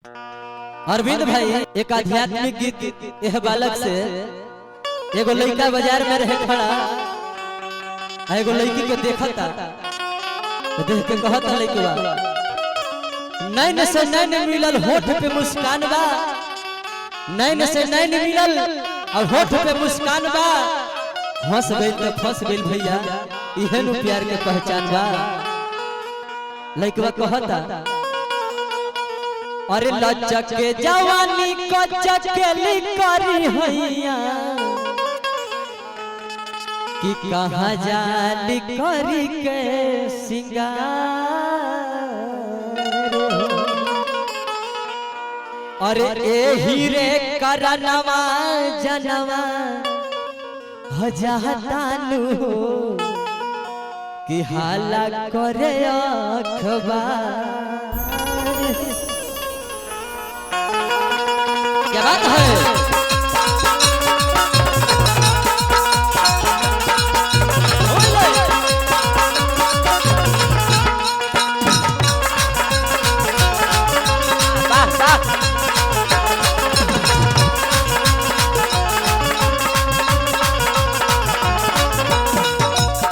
अरविंद भाई एक आध्यात्मिक गीत यह बालक से एगो लड़का बाजार में रहे खड़ा, एगो लड़की के देखता तो देख के कहता लड़का नैन से नैन मिलल होठ पे मुस्कान बा, नैन से नैन मिलल और होठ पे मुस्कान बा, हंस गइल तो फंस गइल भैया, इहे नु प्यार के पहचान बा। लड़का कहता अरे लचक के जवानी को चकेली करी हैया कि कहाँ जाली करी के सिंगार, अरे ए हीरे करनवा जनवा हजातानु कि हाला करे अखबार। क्या बात है?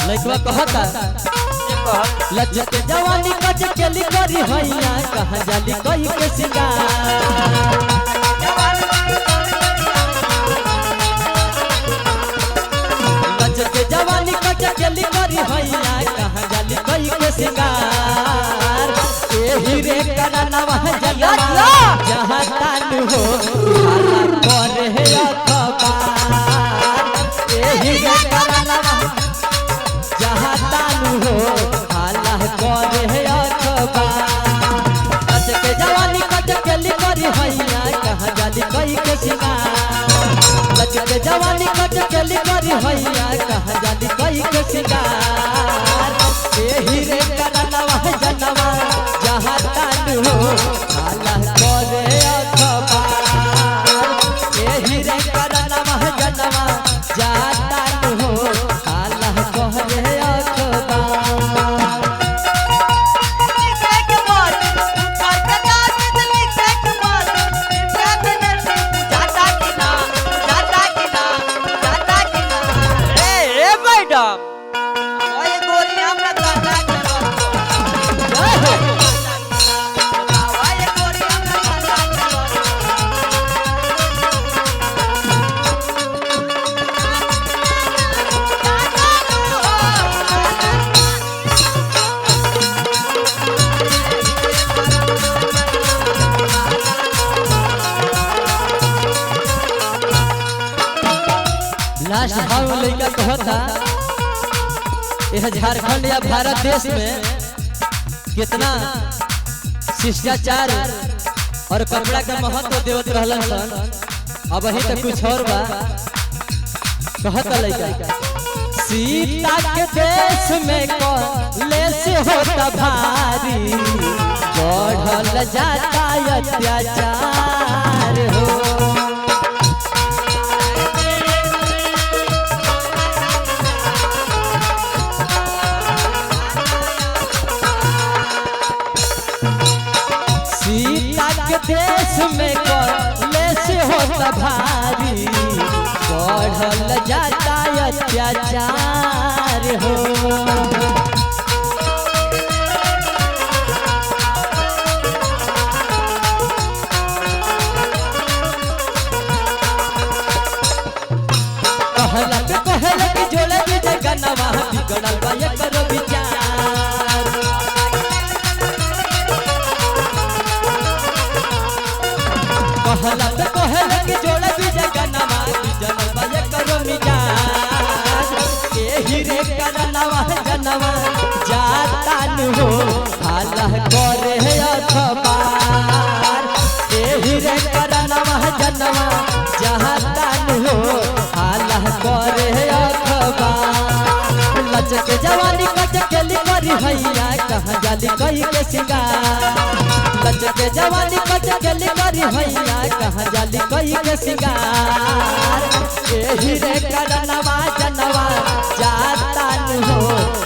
लड़का कहता लज्जत जवानी कच केली करी हैया कहाँ जाली कही के सिंगार, जवानी कच केली करी हैया कहाँ जाली कही के सिंगार, ए हीरे करनवा जनवा जहाँ तानु हो हाला करे है अखबार, ए हीरे करनवा जहाँ तानु हो हाला करे है अखबार, कच के जवानी कच केली करी हैया कहाँ जाली कही के सिंगार, कच के जवानी कच केली करी हैया कहाँ जाली कही के सिंगार, ए हीरे करनवा जनवा जहाँ तानु हो हाला करे अखबार, ए हीरे करनवा जनवा जहाँ तानु हो हाला करे अखबार। लास्ट भाव लड़का कहता यह झारखंड या भारत देश में कितना शिष्टाचार और कपड़ा का महत्व देवत रहलन सन, अब वही तक कुछ और बा। कहता लड़का सीता के देश में कले से होता भारी बढ़ल जाता अत्याचार हो, देश में कले से होता भारी बढ़ल जाता अत्याचार हो, कहलक जोड़े भी जगनवा बिगड़ल बा एकर विचार, कहलक जोड़े भी जगनवा बिगड़ल बा एकर मिजाज, ए हीरे करनवा जनवा जातानु हो हाला करे है अखबार, ए हीरे करनवा जनवा जातानु हो हाला करे है अखबार, लचके जवानी कच केली करी हैया कहाँ जाली कही के सिंगार, लचके जवानी कच केली करी हैया कहाँ जाली कही के सिंगार, ए हीरे करनवा जनवा जातानु हो